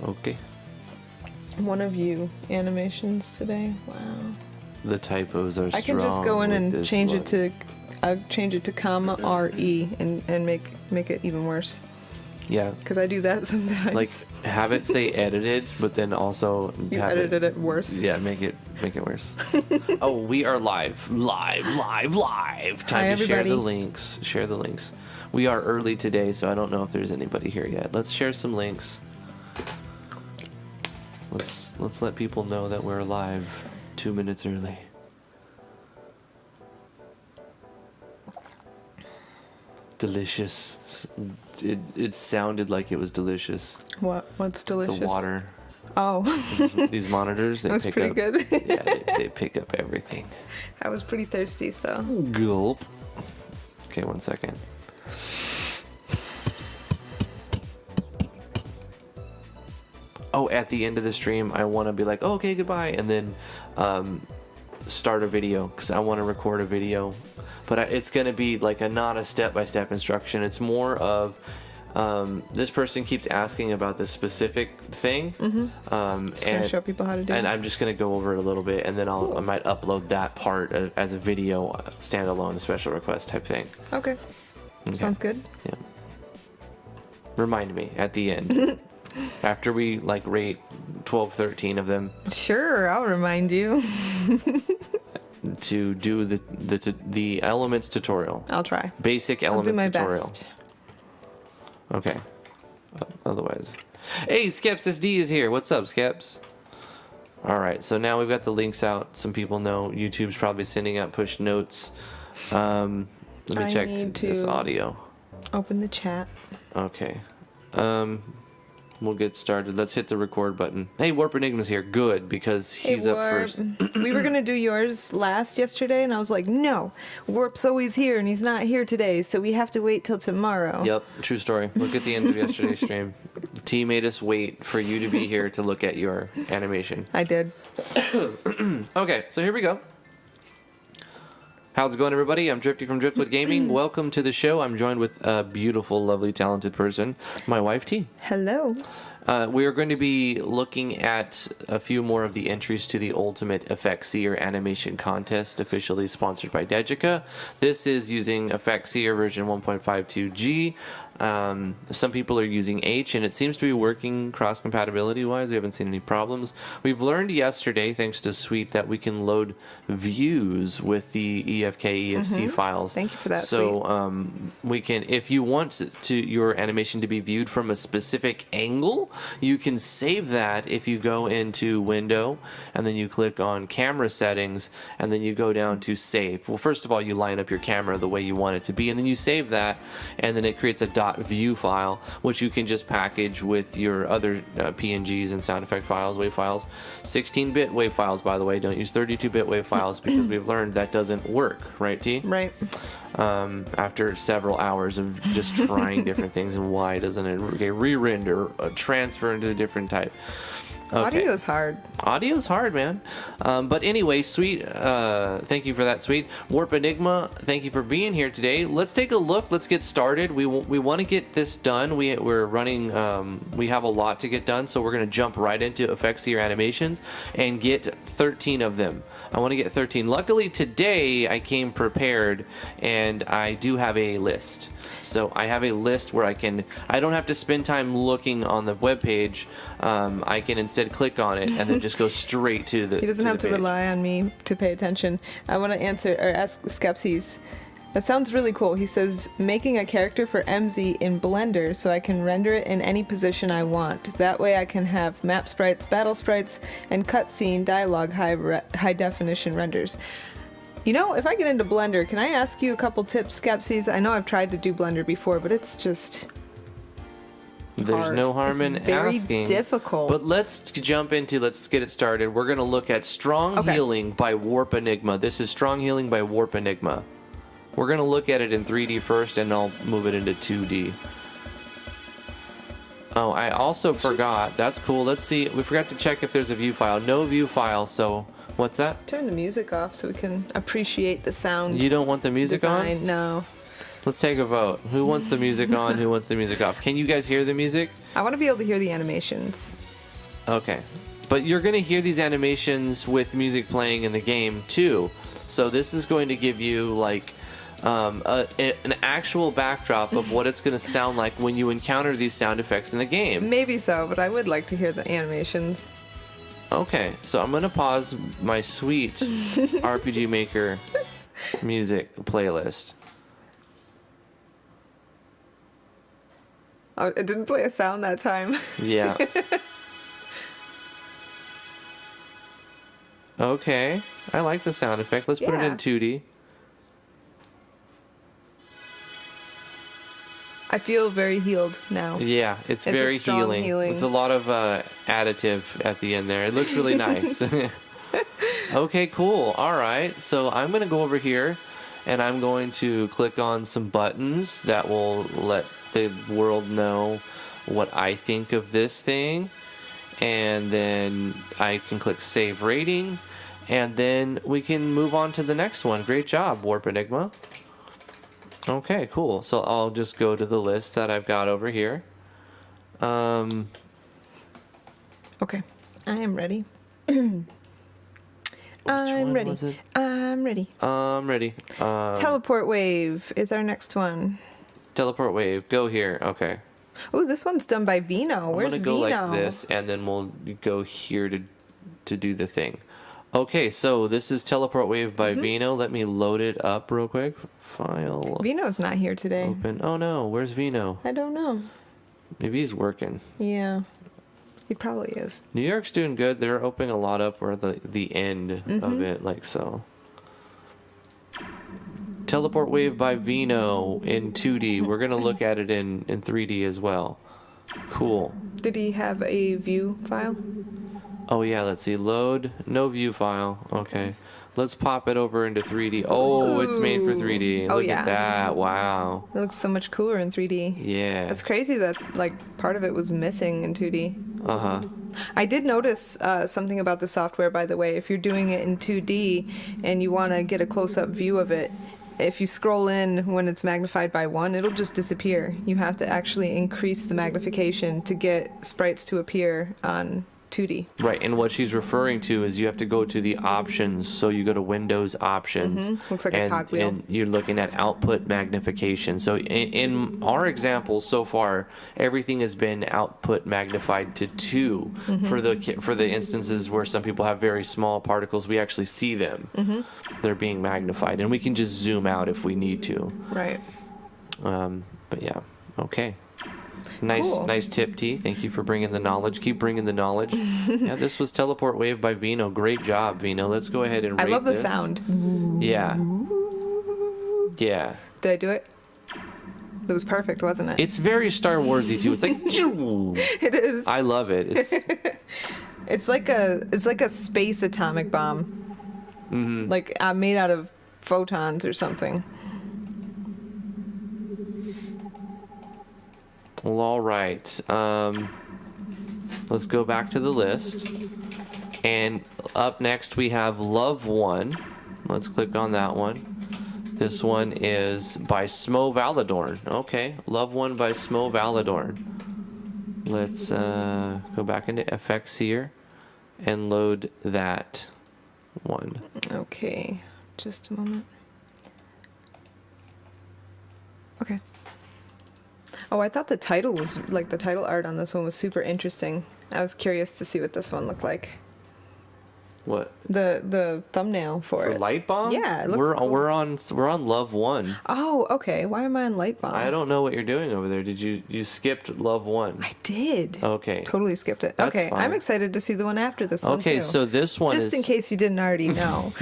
Okay. One of you animations today. Wow. The typos are strong. I can just go in and change one. it to, change it to comma RE and make it even worse. Yeah. Because I do that sometimes. Like have it say edited, but then also you have edited it worse. Yeah, make it worse. Oh, we are live. Time Hi, to share everybody. the links. Share the links. We are early today, so I don't know if there's anybody here yet. Let's share some links. Let's let people know that we're live 2 minutes early. Delicious. It sounded like it was delicious. What's delicious? The water. Oh. These monitors, they that was pick pretty up. good. Yeah, they pick up everything. I was pretty thirsty, so. Gulp. Okay, 1 second. Oh, at the end of the stream, I want to be like, oh, okay, goodbye, and then start a video because I want to record a video. But it's going to be like not a step-by-step instruction. It's more of this person keeps asking about this specific thing. Mm-hmm. Just gonna show people how to do it. And I'm just going to go over it a little bit, and then I might upload that part as a video, standalone, special request type thing. Okay. Sounds good. Yeah. Remind me at the end. After we rate 12, 13 of them. Sure, I'll remind you. To do the elements tutorial. I'll try. Basic elements I'll do my tutorial. best. Okay. Otherwise. Hey, Skeps SD is here. What's up, Skeps? Alright, so now we've got the links out. Some people know YouTube's probably sending out push notes. Let me check this audio. Open the chat. Okay. We'll get started. Let's hit the record button. Hey, Warp Enigma's here. Good, because he's up first. We were going to do yours yesterday, and I was like, no, Warp's always here, and he's not here today, so we have to wait till tomorrow. Yep, true story. Look at the end of yesterday's stream. T made us wait for you to be here to look at your animation. I did. Okay, so here we go. How's it going, everybody? I'm Drifty from Driftwood Gaming. Welcome to the show. I'm joined with a beautiful, lovely, talented person, my wife, T. Hello. We are going to be looking at a few more of the entries to the Ultimate Effectseer Animation Contest, officially sponsored by Degica. This is using Effectseer version 1.52G. Some people are using H, and it seems to be working cross-compatibility-wise. We haven't seen any problems. We've learned yesterday, thanks to Sweet, that we can load views with the EFK, EFC files. Thank you for that, So we can, if you want your animation to be viewed from a specific angle, you can save that if you go into Window, and then you click on Camera Settings, and then you go down to Save. Well, first of all, you line up your camera the way you want it to be, and then you save that, and then it creates a .view file, which you can just package with your other PNGs and sound effect files, WAV files. 16-bit WAV files, by the way. Don't use 32-bit WAV files because we've learned that doesn't work, right, T? Right. After several hours of just trying different things, and why doesn't it re-render, transfer into a different type? Okay. Audio's hard. Audio's hard, man. But anyway, Sweet, thank you for that, Sweet. Warp Enigma, thank you for being here today. Let's take a look. Let's get started. We want to get this done. We're running, we have a lot to get done, so we're going to jump right into Effectseer animations and get 13 of them. I want to get 13. Luckily, today I came prepared, and I do have a list. So I have a list where I don't have to spend time looking on the webpage. I can instead click on it and then just go straight to the He doesn't have to page. rely on me to pay attention. I want to ask Skepsis. That sounds really cool. He says, making a character for MZ in Blender so I can render it in any position I want. That way I can have map sprites, battle sprites, and cutscene dialogue high definition renders. You know, if I get into Blender, can I ask you a couple tips, Skepsis? I know I've tried to do Blender before, but it's just There's hard. no harm in very asking. Difficult. But let's get it started. We're going to look at Strong Healing by Warp Enigma. This is Strong Healing by Warp Enigma. We're going to look at it in 3D first, and I'll move it into 2D. Oh, I also forgot. That's cool. Let's see. We forgot to check if there's a view file. No view file, so what's that? Turn the music off so we can appreciate the sound. You don't want the music design. on? No. Let's take a vote. Who wants the music on? Who wants the music off? Can you guys hear the music? I want to be able to hear the animations. Okay. But you're going to hear these animations with music playing in the game too. So this is going to give you like an actual backdrop of what it's going to sound like when you encounter these sound effects in the game. Maybe so, but I would like to hear the animations. Okay, so I'm going to pause my sweet RPG Maker music playlist. Oh, it didn't play a sound that time. Yeah. Okay, I like the sound effect. Let's put it in Yeah. 2D. I feel very healed now. Yeah, it's a very strong healing. It's a lot of additive at the end there. It looks really nice. Okay, cool. All right, so I'm going to go over here and I'm going to click on some buttons that will let the world know what I think of this thing. And then I can click Save Rating. And then we can move on to the next one. Great job, Warp Enigma. Okay, cool. So I'll just go to the list that I've got over here. Okay, I am ready. I'm one ready. was it? I'm ready. Ready. Teleport wave is our next one. Teleport wave. Go here. Okay. Oh, this one's done by Vino. I'm Where's gonna go Vino? like this, and then we'll go here to do the thing. Okay, so this is Teleport Wave by Vino. Let me load it up real quick. File. Vino's not here today. Open. Oh no, where's Vino? I don't know. Maybe he's working. Yeah, he probably is. New York's doing good. They're opening a lot up where the end of it, like so. Teleport Wave by Vino in 2D. We're gonna look at it in 3D as well. Cool. Did he have a view file? Oh yeah, let's see. Load. No view file. Okay. Let's pop it over into 3D. Oh, it's made for 3D. Oh, Look yeah. at that. Wow. It looks so much cooler in 3D. Yeah. It's crazy that like part of it was missing in 2D. Uh-huh. I did notice something about the software, by the way. If you're doing it in 2D and you want to get a close-up view of it, if you scroll in when it's magnified by 1, it'll just disappear. You have to actually increase the magnification to get sprites to appear on 2D. Right, and what she's referring to is you have to go to the options. So you go to Windows options. Looks like a cogwheel. And you're looking at output magnification. So in our example so far, everything has been output magnified to 2. For the instances where some people have very small particles, we actually see them. They're being magnified, and we can just zoom out if we need to. Right. But yeah, okay. Nice, Cool. nice tip, T. Thank you for bringing the knowledge. Keep bringing the knowledge. Yeah, this was Teleport Wave by Vino. Great job, Vino. Let's go ahead and rate I love the this. sound. Yeah. Yeah. Did I do it? It was perfect, wasn't it? It's very Star Warsy too. It's like It is. I love it. It's It's like a space atomic bomb. Like made out of photons or something. well, all right. Let's go back to the list. And up next we have Love One. Let's click on that one. This one is by Smo Valadorn. Okay, Love One by Smo Valadorn. Let's go back into FX here and load that one. Okay, just a moment. Okay. Oh, I thought the title was like the title art on this one was super interesting. I was curious to see what this one looked like. What? The thumbnail for it. Light Bomb? Yeah, it looks cool. we're on Love One. Oh, okay. Why am I on Light Bomb? I don't know what you're doing over there. Did you skipped Love One? I did. Okay. Totally skipped it. That's okay, fine. I'm excited to see the one after this one Okay, too. so this one Just is in case you didn't already know.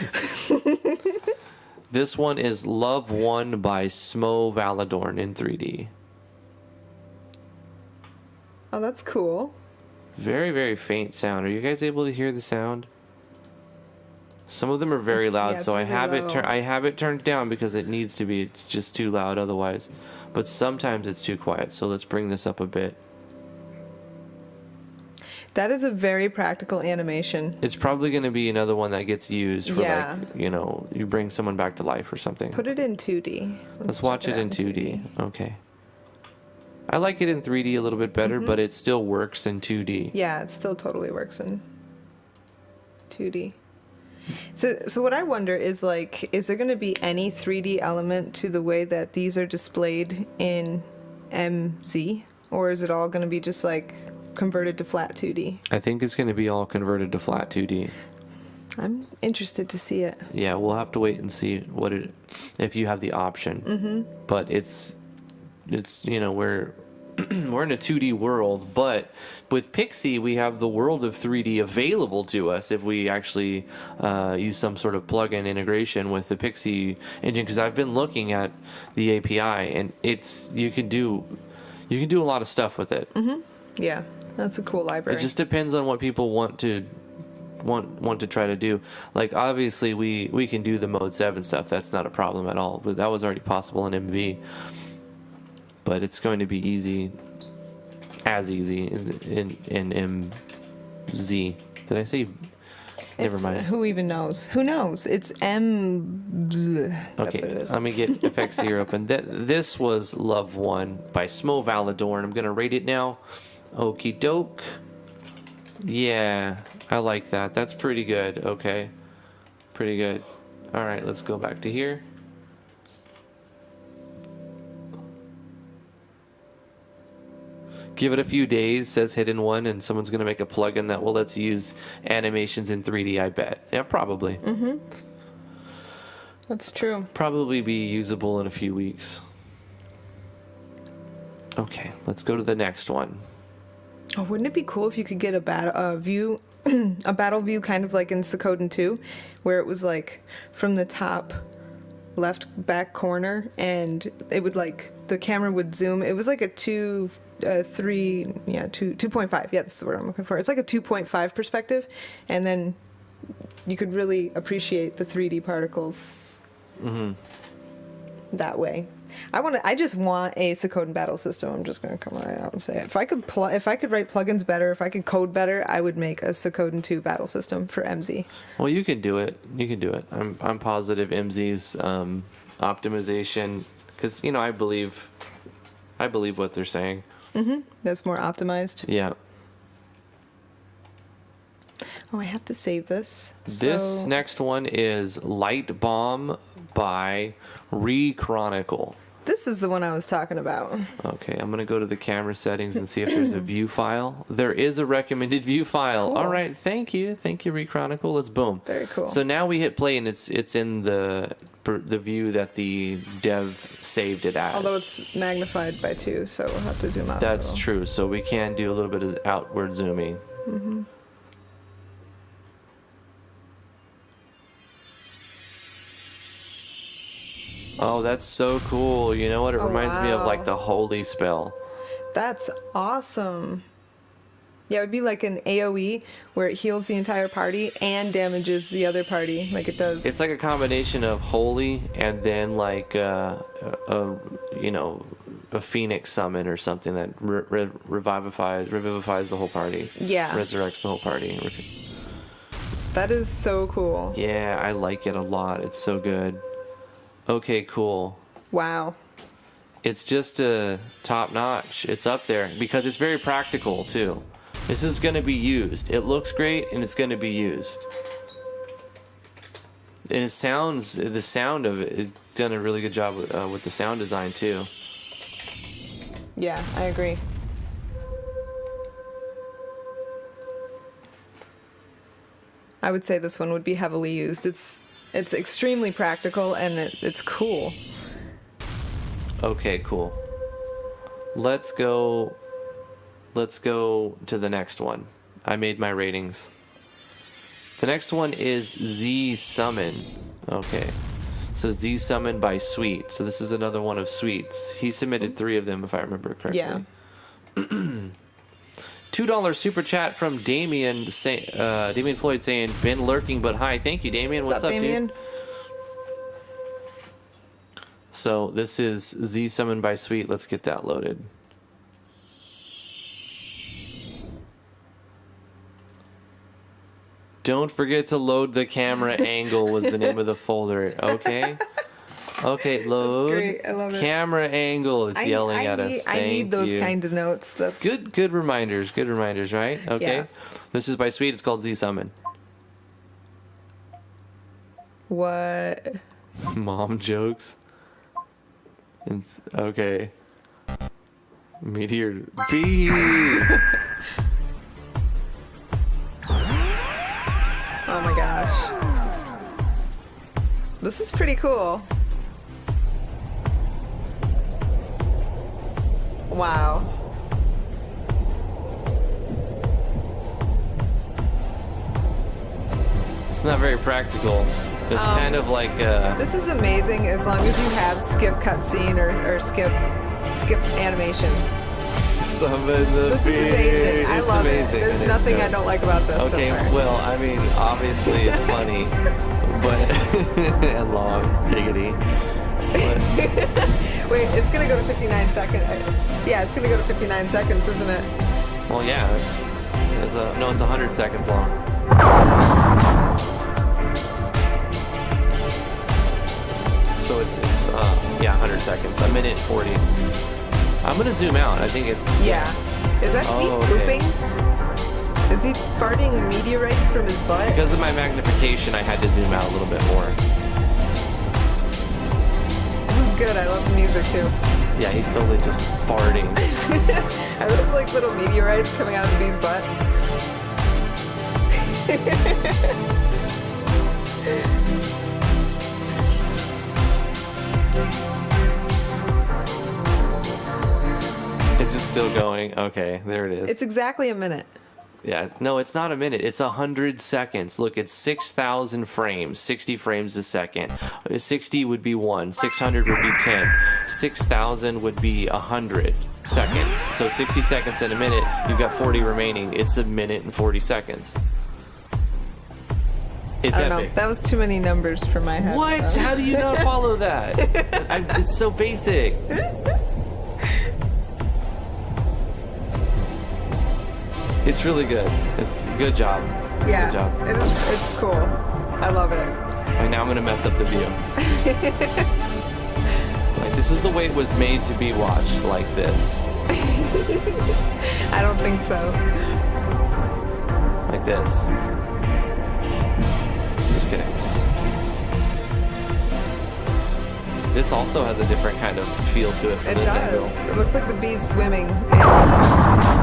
this one is Love One by Smo Valadorn in 3D. Oh, that's cool. Very, very faint sound. Are you guys able to hear the sound? Some of them are very loud, it's so I really have low. I have it turned down because it needs to be. It's just too loud otherwise. But sometimes it's too quiet. So let's bring this up a bit. That is a very practical animation. It's probably going to be another one that gets used for Yeah. like, you bring someone back to life or something. Put it in 2D. Let's watch check it in 2D. Okay. I like it in 3D a little bit better, but it still works in 2D. Yeah, it still totally works in 2D. So what I wonder is, like, is there going to be any 3D element to the way that these are displayed in MZ? Or is it all going to be just, like, converted to flat 2D? I think it's going to be all converted to flat 2D. I'm interested to see it. Yeah, we'll have to wait and see if you have the option. But it's we're we're in a 2D world, but with Pixie we have the world of 3D available to us if we actually use some sort of plug-in integration with the Pixie engine. Because I've been looking at the API, and you can do a lot of stuff with it. Yeah, that's a cool library. It just depends on what people want to try to do. Like, obviously we can do the mode 7 stuff. That's not a problem at all, but that was already possible in MV. But it's going to be easy in MZ. Did I say? Never mind. Who even knows? Who knows? It's M. That's what it Okay, is. let me get Elfkisser open. This was Love 1 by Smo Valador, and I'm going to rate it now. Okie doke. Yeah, I like that. That's pretty good. Okay. Pretty good. All right, let's go back to here. Give it a few days, says Hidden One, and someone's going to make a plugin that will let you use animations in 3D, I bet. Yeah, probably. That's true. Probably be usable in a few weeks. Okay, let's go to the next one. Oh, wouldn't it be cool if you could get a battle view, a battle view, kind of like in Suikoden 2, where it was like from the top left back corner, and it would, like, the camera would zoom. It was like a 2.5. Yeah, that's the word I'm looking for. It's like a 2.5 perspective, and then you could really appreciate the 3D particles that way. I just want a Suikoden battle system. I'm just gonna come right out and say it. If I could write plugins better, if I could code better, I would make a Suikoden 2 battle system for MZ. Well, you can do it. You can do it. I'm positive MZ's optimization, because I believe what they're saying. That's more optimized. Yeah. Oh, I have to save this. This next one is Light Bomb by Rechronicle. This is the one I was talking about. Okay, I'm going to go to the camera settings and see if there's a view file. There is a recommended view file. Cool. All right, thank you, Rechronicle. Let's boom. Very cool. So now we hit play, and it's in the view that the dev saved it as. Although it's magnified by 2, so we'll have to zoom out. That's true. So we can do a little bit of outward zooming. Oh, that's so cool. You know what? It reminds me of, wow. like, the holy spell. That's awesome. Yeah, it would be like an AoE where it heals the entire party and damages the other party, like it does. It's like a combination of holy and then, like, a phoenix summon or something that revivifies the whole party. Yeah. Resurrects the whole party. That is so cool. Yeah, I like it a lot. It's so good. Okay, cool. Wow. It's just top notch. It's up there because it's very practical too. This is going to be used. It looks great and it's going to be used. And the sound of it, it's done a really good job with the sound design too. Yeah, I agree. I would say this one would be heavily used. It's extremely practical and it's cool. Okay, cool. Let's go to the next one. I made my ratings. The next one is Z Summon. Okay. So Z Summon by Sweet. So this is another one of Sweet's. He submitted 3 of them, if I remember correctly. Yeah. $2 super chat from Damien Floyd saying, been lurking, but hi. Thank you, Damien. What's up, Damien? dude? So this is Z Summon by Sweet. Let's get that loaded. Don't forget to load the camera angle was the name of the folder. Okay. Okay, load. great. I love it. Camera angle. It's yelling at us. I need those you. kind of notes. That's Good reminders. Good reminders, right? Okay. Yeah. This is by Sweet. It's called Z Summon. What? Mom jokes. Okay. Meteor B. Oh my gosh. This is pretty cool. Wow. It's not very practical. It's kind of like This is amazing as long as you have skip cutscene or skip animation. summon the This is bee. amazing. I It's love amazing. it. There's It is nothing good. I don't like about this. Okay, so far. well, I mean, obviously it's funny, but and long, giggity. But Wait, it's gonna go to 59 seconds. Yeah, it's gonna go to 59 seconds, isn't it? well, yeah, it's 100 seconds long. So it's 100 seconds, a minute 40. I'm gonna zoom out. I think it's Yeah. Is that me okay. pooping? Is he farting meteorites from his butt? Because of my magnification, I had to zoom out a little bit more. This is good. I love the music too. Yeah, he's totally just farting. Are those like little meteorites coming out of the bee's butt? It's just still going. Okay, there it is. It's exactly a minute. Yeah, no, it's not a minute. It's 100 seconds. Look, it's 6,000 frames, 60 frames a second. 60 would be 1, 600 would be 10, 6,000 would be 100 seconds. So 60 seconds in a minute, you've got 40 remaining. It's a minute and 40 seconds. It's I don't epic. know. That was too many numbers for my head. What? so. How do you not follow that? It's so basic. It's really good. It's good job. Yeah, Good job. it is. It's cool. I love it. Right now I'm gonna mess up the view. Like, this is the way it was made to be watched, like this. I don't think so. Like this. Just kidding. This also has a different kind of feel to it from It this does. angle. It looks like the bee's swimming.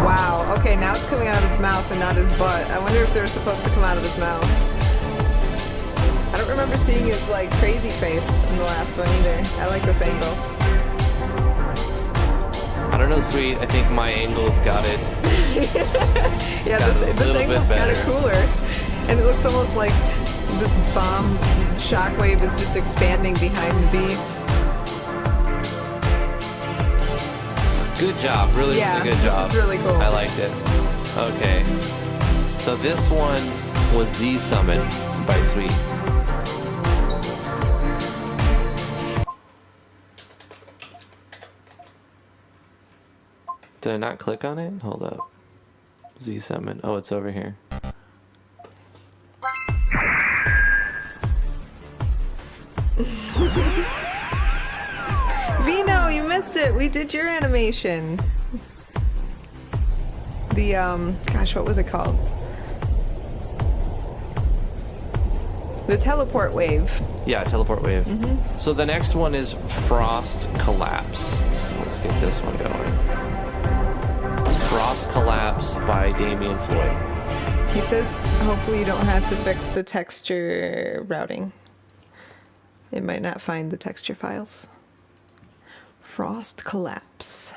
Wow. Okay, now it's coming out of his mouth and not his butt. I wonder if they're supposed to come out of his mouth. I don't remember seeing his like crazy face in the last one either. I like this angle. I don't know, Sweet. I think my angle's got it. Yeah, Got this a little angle's bit kind of better. cooler, and it looks almost like this bomb shockwave is just expanding behind the bee. Good job. Really, Yeah, really good this job. is really cool. I liked it. Okay. So this one was Z Summon by Sweet. Did I not click on it? Hold up. Z Summon. Oh, it's over here. Vino, you missed it. We did your animation. The gosh, what was it called? The teleport wave. Yeah, teleport wave. So the next one is Frost Collapse. Let's get this one going. Frost Collapse by Damien Floyd. He says hopefully you don't have to fix the texture routing. It might not find the texture files. Frost collapse.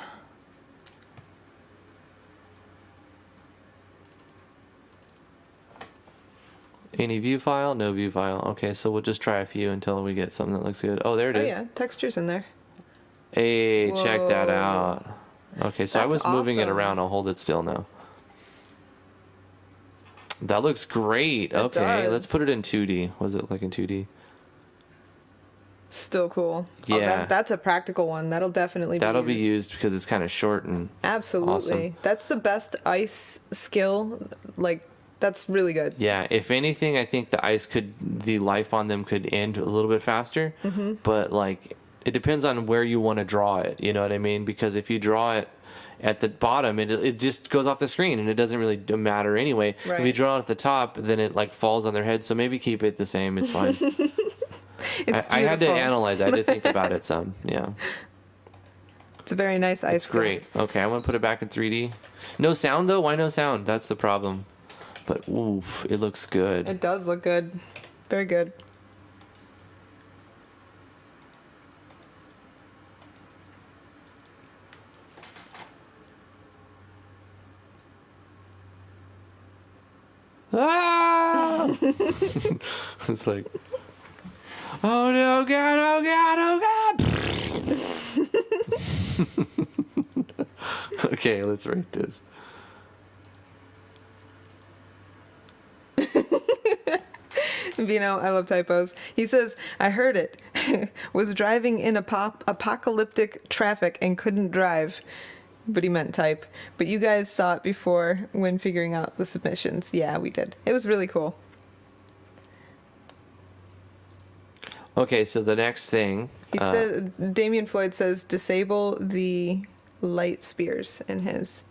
Any view file? No view file. Okay, so we'll just try a few until we get something that looks good. Oh, there it Oh is. yeah, texture's in there. Hey, check that Whoa. out. Okay, so I That's was moving it awesome. around. I'll hold it still now. That looks great. Okay, let's does. put it in 2D. Was it like in 2D? Still cool. Oh, Yeah. that's a practical one. That'll definitely That'll be be used because it's kind of short and Absolutely. Awesome. That's the best ice skill, like That's really good. Yeah, if anything, I think the life on them could end a little bit faster. But like, it depends on where you want to draw it. You know what I mean? Because if you draw it at the bottom, it just goes off the screen and it doesn't really matter anyway. Right. If you draw it at the top, then it like falls on their head. So maybe keep it the same. It's fine. I had to analyze. I had to think about it some. Yeah. It's a very nice ice It's great. Okay, I'm gonna put it back in 3D. No sound though. Why no sound? That's the problem. But oof, it looks good. It does look good. Very good. Ah! It's like, oh no, God, oh God, oh God. Okay, let's rate this. Vino, I love typos. He says, I heard it. Was driving in apocalyptic traffic and couldn't drive. But he meant type. But you guys saw it before when figuring out the submissions. Yeah, we did. It was really cool. Okay, so the next thing. He says, Damien Floyd says, disable the light spears in his.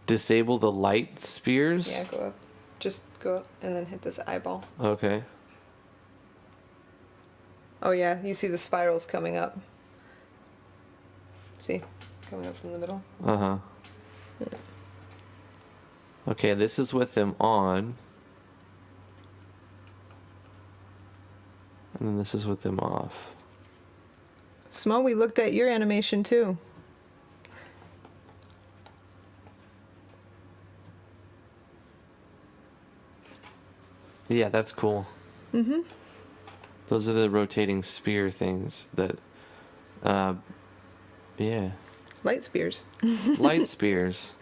Disable the light spears? Yeah, go up. Just go up and then hit this eyeball. Okay. Oh yeah, you see the spirals coming up. See? Coming up from the middle. Uh-huh. Okay, this is with them on. And then this is with them off. Smo, we looked at your animation too. Yeah, that's cool. Mm-hmm. Those are the rotating spear things that, yeah. Light spears. Light spears.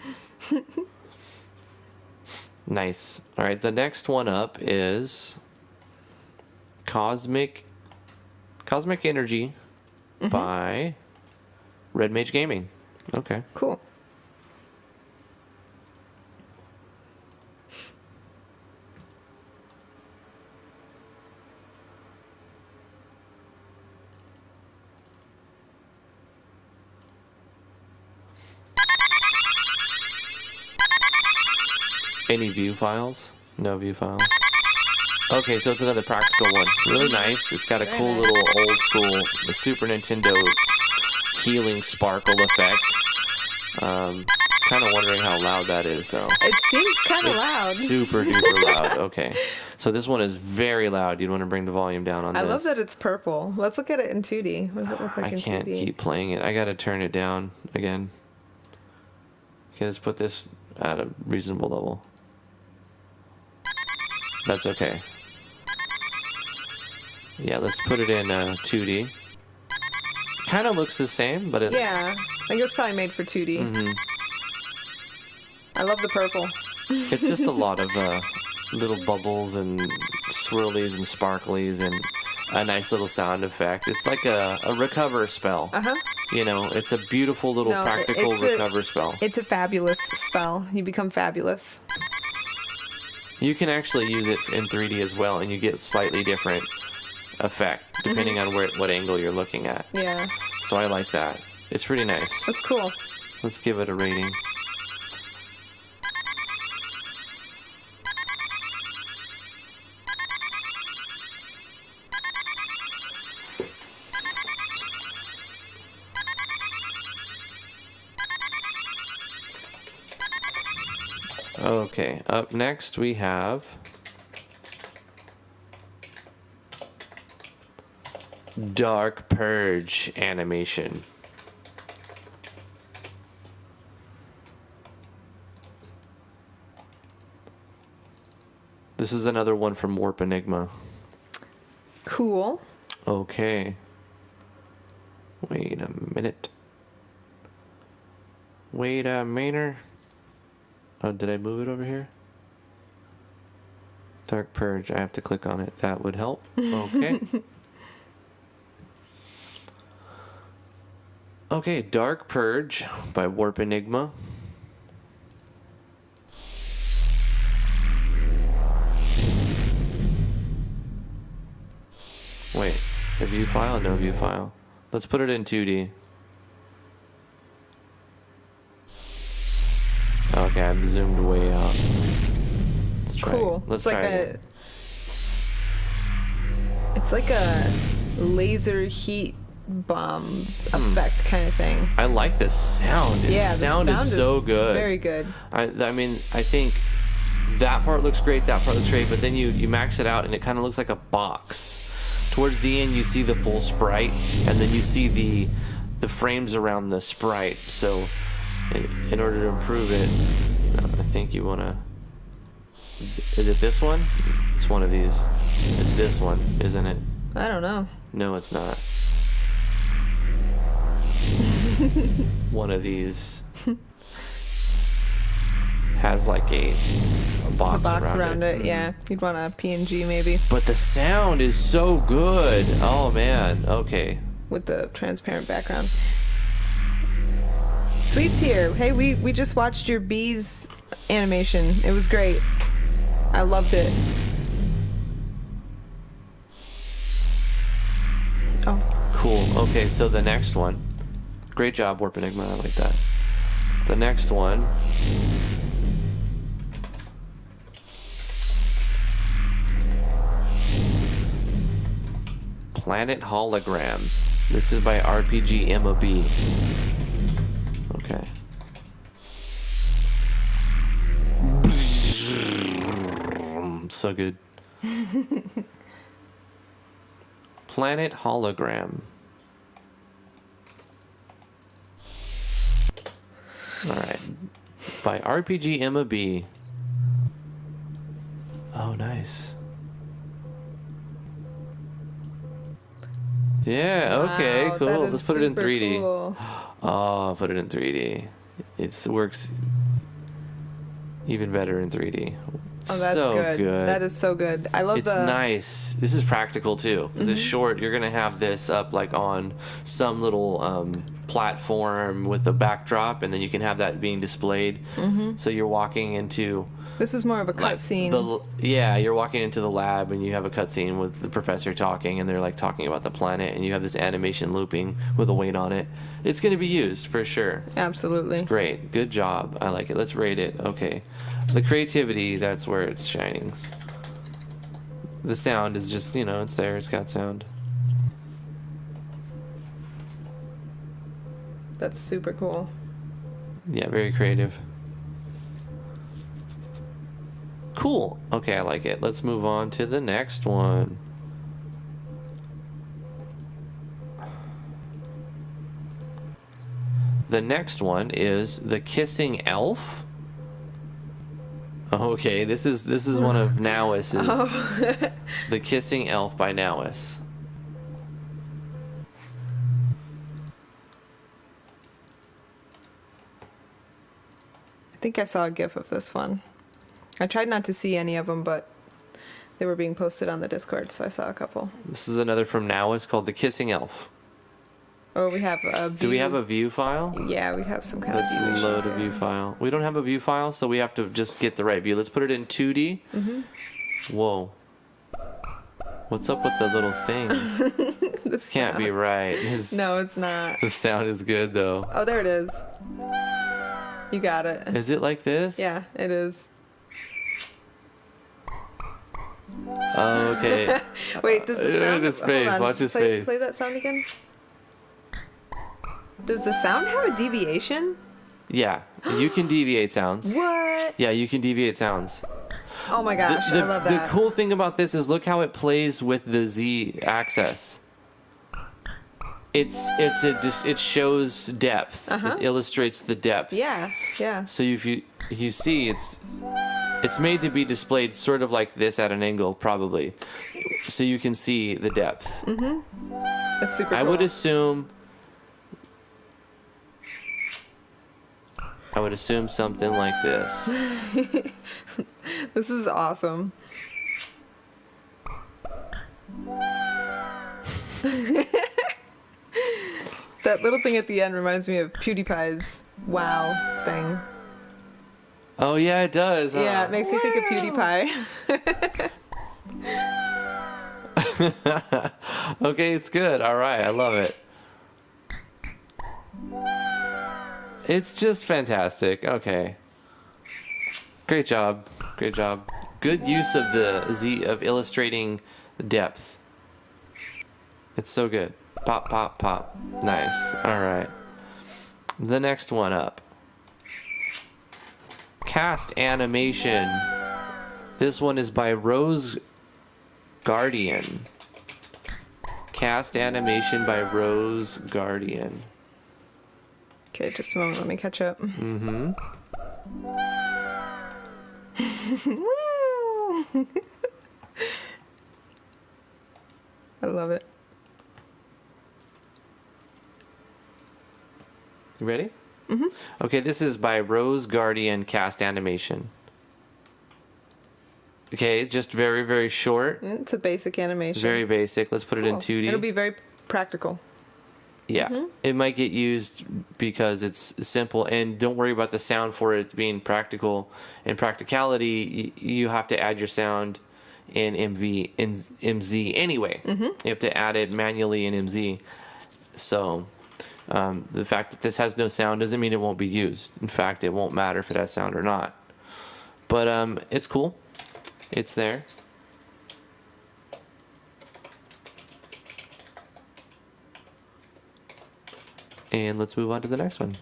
Nice. All right, the next one up is Cosmic Energy by Red Mage Gaming. Okay. Cool. Any view files? No view files. Okay, so it's another practical one. Really nice. It's got a cool little old school Super Nintendo healing sparkle effect. Kind of wondering how loud that is, though. It seems kind of loud. Super duper loud. Okay, so this one is very loud. You'd want to bring the volume down on this. I love that it's purple. Let's look at it in 2D. What does it look like in 2D? I can't keep playing it. I got to turn it down again. Okay, let's put this at a reasonable level. That's okay. Yeah, let's put it in 2D. Kind of looks the same, but it... Yeah, I think it's probably made for 2D. Mm-hmm. I love the purple. It's just a lot of little bubbles and swirlies and sparklies and a nice little sound effect. It's like a recover spell. Uh-huh. You know, it's a beautiful little practical recover spell. It's a fabulous spell. You become fabulous. You can actually use it in 3D as well, and you get slightly different effect depending on what angle you're looking at. Yeah. So I like that. It's pretty nice. That's cool. Let's give it a rating. Okay, up next we have Dark Purge animation. This is another one from Warp Enigma. Cool. Okay. Wait a minute. Wait a minute. Oh, did I move it over here? Dark Purge. I have to click on it. That would help. Okay. Okay, Dark Purge by Warp Enigma. Wait, a view file? No view file. Let's put it in 2D. Okay, I'm zoomed way out. Let's try. Cool. Let's it's try like again. it's like a laser heat bomb effect kind of thing. I like the sound. The sound is so good. Very good. I mean, I think that part looks great, that part looks great, but then you max it out and it kind of looks like a box. Towards the end, you see the full sprite, and then you see the frames around the sprite. So in order to improve it, I think you want to... Is it this one? It's one of these. It's this one, isn't it? I don't know. No, it's not. One of these has like a box, around it. Yeah, you'd want a PNG maybe But the sound is so good. Oh man. Okay. with the transparent background. Sweet's here. Hey, we just watched your bees animation. It was great. I loved it. Oh. Cool. Okay, so the next one. Great job, Warp Enigma. I like that. The next one. Planet Hologram. This is by RPG MOB. Okay. So good. Planet Hologram. Alright. By RPG MOB. Oh, nice. Yeah, okay, Wow, cool. that is Let's put it in super 3D. cool. Oh, put it in 3D. It works even better in 3D. Oh, that's so good. That is so good. I love it's nice. This is practical too. It's short. You're gonna have this up like on some little platform with a backdrop, and then you can have that being displayed. So you're walking into This is more of a like cutscene. yeah, you're walking into the lab, and you have a cutscene with the professor talking, and they're like talking about the planet, and you have this animation looping with a weight on it. It's gonna be used for sure. Absolutely. It's great. Good job. I like it. Let's rate it. Okay. The creativity, that's where it's shining. The sound is just, it's there. It's got sound. That's super cool. Yeah, very creative. Cool. Okay, I like it. Let's move on to the next one. The next one is The Kissing Elf. Okay, this is one of Nowiss's. Oh. The Kissing Elf by Nowiss. I think I saw a GIF of this one. I tried not to see any of them, but they were being posted on the Discord, so I saw a couple. This is another from Nowiss called The Kissing Elf. Oh, we have a view. Do we have a view file? Yeah, we have some kind Let's of view. load a view file. We don't have a view file, so we have to just get the right view. Let's put it in 2D. Whoa. What's up with the little things? This can't be right. No, it's not. The sound is good, though. Oh, there it is. You got it. Is it like this? Yeah, it is. Oh, okay. Wait, does the sound... His face. Hold on. Watch his face. Play that sound again. Does the sound have a deviation? Yeah, you can deviate sounds. What? Yeah, you can deviate sounds. Oh my gosh, I love that. The cool thing about this is look how it plays with the Z axis. It shows depth. It illustrates the depth. Yeah, yeah. So if you see it's made to be displayed sort of like this at an angle probably, so you can see the depth. That's super cool. I would assume something like this. This is awesome. That little thing at the end reminds me of PewDiePie's wow thing. Oh yeah, it does. Huh? Yeah, it makes me think of PewDiePie. Okay, it's good. All right, I love it. It's just fantastic. Okay. Great job. Great job. Good use of of illustrating depth. It's so good. Pop, pop, pop. Nice. All right. The next one up. Cast animation. This one is by Rose Guardian. Cast animation by Rose Guardian. Okay, just a moment. Let me catch up. Mm-hmm. Woo! I love it. You ready? Mm-hmm. Okay, this is by Rose Guardian Cast Animation. Okay, just very, very short. It's a basic animation. Very basic. Let's put it in 2D. It'll be very practical. Yeah, it might get used because it's simple, and don't worry about the sound for it being practical. In practicality, you have to add your sound in MZ anyway. You have to add it manually in MZ. So the fact that this has no sound doesn't mean it won't be used. In fact, it won't matter if it has sound or not. But it's cool. It's there. And let's move on to the next one.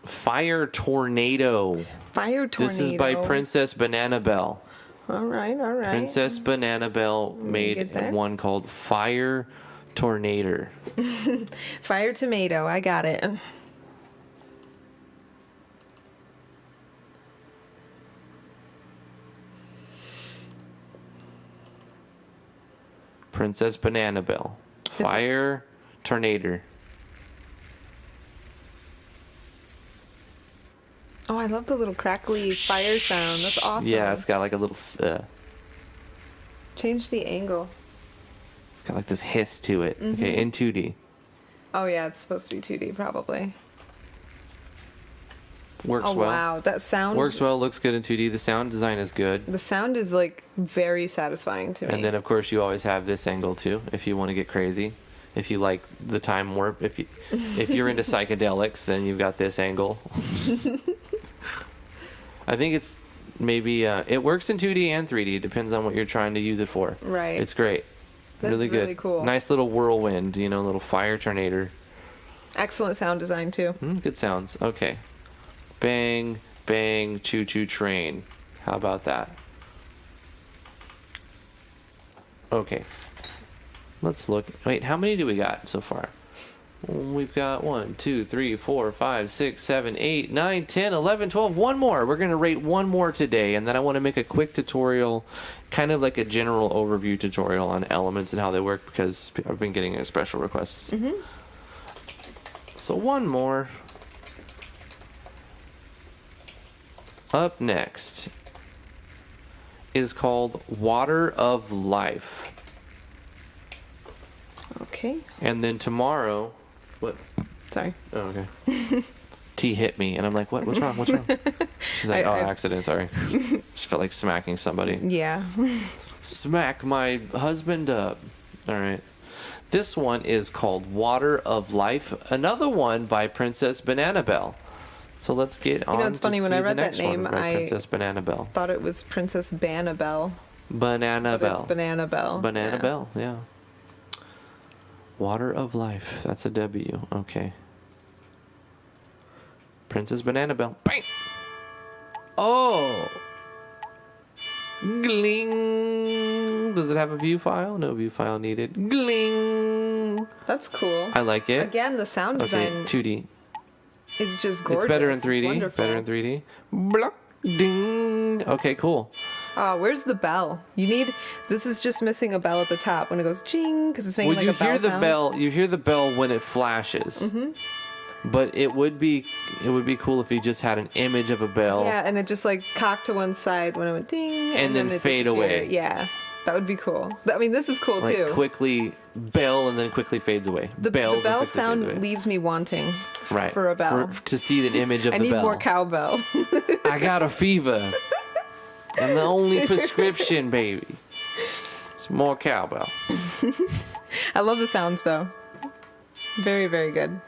Fire Tornado. Fire Tornado. This is by Princess Banana Bell. All right, all right. Princess Banana Bell made one called Fire Tornado. Fire Tomato. I got it. Princess Banana Bell. Fire Tornado. Oh, I love the little crackly fire sound. That's awesome. Yeah, it's got like a little... Change the angle. it's got like this hiss to it. Okay, in 2D. Oh, yeah, it's supposed to be 2D, probably. Works Oh, well. wow. That sound... Works well, looks good in 2D. The sound design is good. The sound is, like, very satisfying to me. And then, of course, you always have this angle, too, if you want to get crazy. If you like the time warp. If you're into psychedelics, then you've got this angle. I think it's maybe... it works in 2D and 3D. It depends on what you're trying to use it for. Right. It's great. That's really good. really cool. Nice little whirlwind, little fire tornado. Excellent sound design, too. Good sounds. Okay. Bang, bang, choo-choo train. How about that? Okay. Let's look. Wait, how many do we got so far? We've got 1, 2, 3, 4, 5, 6, 7, 8, 9, 10, 11, 12. One more. We're going to rate one more today, and then I want to make a quick tutorial, kind of like a general overview tutorial on elements and how they work, because I've been getting special requests. So one more. Up next is called Water of Life. Okay. And then tomorrow, what? Sorry. Oh, okay. T hit me, and I'm like, what? What's wrong? What's wrong? She's like, accident, sorry. Just felt like smacking somebody. Yeah. Smack my husband up. All right. This one is called Water of Life. Another one by Princess Banana Bell. So let's get on. It's funny, when I read that name, I Princess Banana Bell. thought it was Princess Banabelle. Banana Bell. It's Banana Bell. Banana Bell, yeah. Water of Life. That's a W. Okay. Princess Banana Bell. Bang! Oh! Gling! Does it have a view file? No view file needed. Gling! That's cool. I like it. Again, the sound design 2D. is just gorgeous. It's better in 3D. Wonderful. Better in 3D. Block. Ding! Okay, cool. Where's the bell? This is just missing a bell at the top when it goes ching, because it's making like a bell sound. You hear the bell when it flashes. But it would be cool if you just had an image of a bell. Yeah, and it just like cocked to one side when it went ding, and then it fade away. Yeah, that would be cool. I mean, this is cool like too. Quickly bell and then quickly fades away. The bell sound leaves me wanting for a bell. To see the image of I the bell. need more cowbell. I got a fever. And the only prescription, baby, is more cowbell. I love the sounds, though. Very, very good.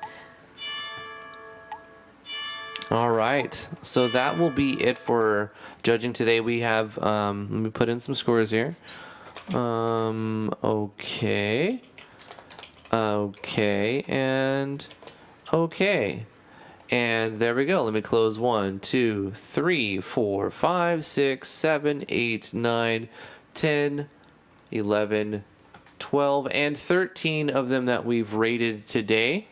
All right. So that will be it for judging today. We have, let me put in some scores here. Okay. Okay. And okay. And there we go. Let me close 1, 2, 3, 4, 5, 6, 7, 8, 9, 10, 11, 12, and 13 of them that we've rated today.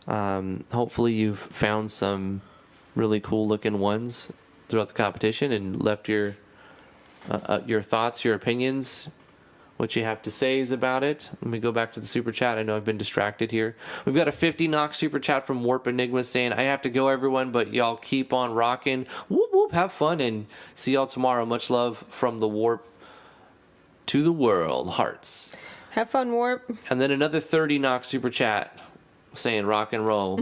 Hopefully you've found some really cool looking ones throughout the competition and left your thoughts, your opinions, what you have to say is about it. Let me go back to the super chat. I know I've been distracted here. We've got a 50 knock super chat from Warp Enigma saying, I have to go, everyone, but y'all keep on rocking. Whoop, whoop, have fun, and see y'all tomorrow. Much love from the Warp to the world. Hearts. Have fun, Warp. And then another 30 knock super chat saying rock and roll.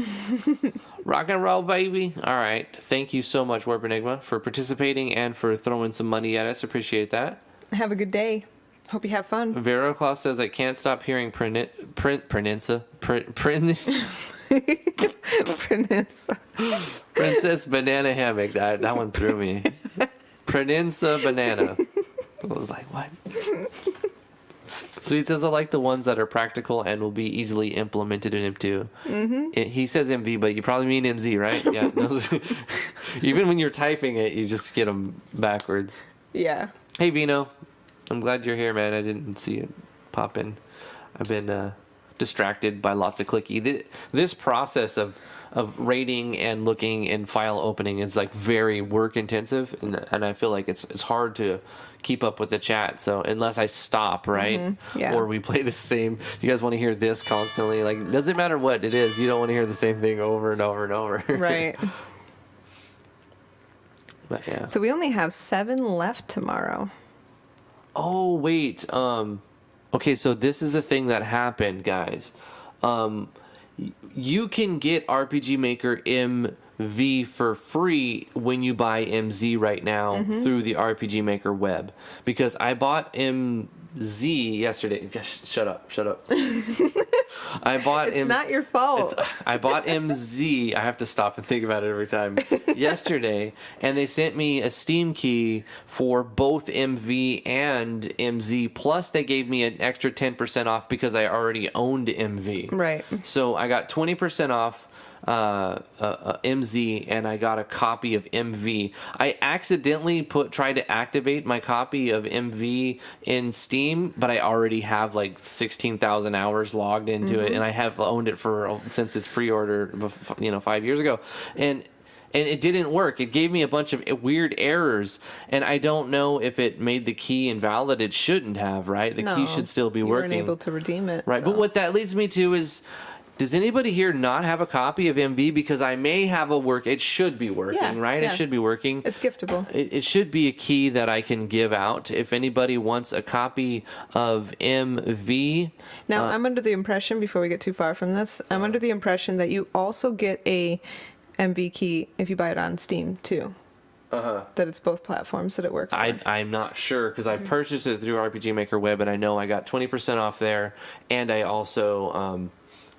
Rock and roll, baby. All right. Thank you so much, Warp Enigma, for participating and for throwing some money at us. Appreciate that. Have a good day. Hope you have fun. Vero Claus says, I can't stop hearing Princess Banana Hammock. That one threw me. Prince Banana. I was like, what? Sweet says, I like the ones that are practical and will be easily implemented in M2. He says MV, but you probably mean MZ, right? Yeah. Even when you're typing it, you just get them backwards. Yeah. Hey, Vino. I'm glad you're here, man. I didn't see it pop in. I've been distracted by lots of clicky. This process of rating and looking and file opening is like very work intensive, and I feel like it's hard to keep up with the chat. So unless I stop, right? Yeah. Or we play the same. You guys want to hear this constantly? Like, it doesn't matter what it is. You don't want to hear the same thing over and over and over. Right. But yeah. So we only have 7 left tomorrow. Oh, wait. Okay, so this is a thing that happened, guys. You can get RPG Maker MV for free when you buy MZ right now through the RPG Maker web. Because I bought MZ yesterday. Gosh, shut up. I bought It's not your fault. I bought MZ. I have to stop and think about it every time. Yesterday, and they sent me a Steam key for both MV and MZ. Plus, they gave me an extra 10% off because I already owned MV. Right. So I got 20% off MZ, and I got a copy of MV. I accidentally tried to activate my copy of MV in Steam, but I already have like 16,000 hours logged into it, and I have owned it since its pre-order, 5 years ago, and it didn't work. It gave me a bunch of weird errors, and I don't know if it made the key invalid. It shouldn't have, right? The key should still be working. You weren't able to redeem it. Right, so. But what that leads me to is, does anybody here not have a copy of MV? Because I may have it should be working, right? Yeah. It should be working. It's giftable. It should be a key that I can give out. If anybody wants a copy of MV. Now, I'm under the impression, before we get too far from this, I'm under the impression that you also get a MV key if you buy it on Steam, too. That it's both platforms that it works on. I'm not sure, because I purchased it through RPG Maker Web, and I know I got 20% off there, and I also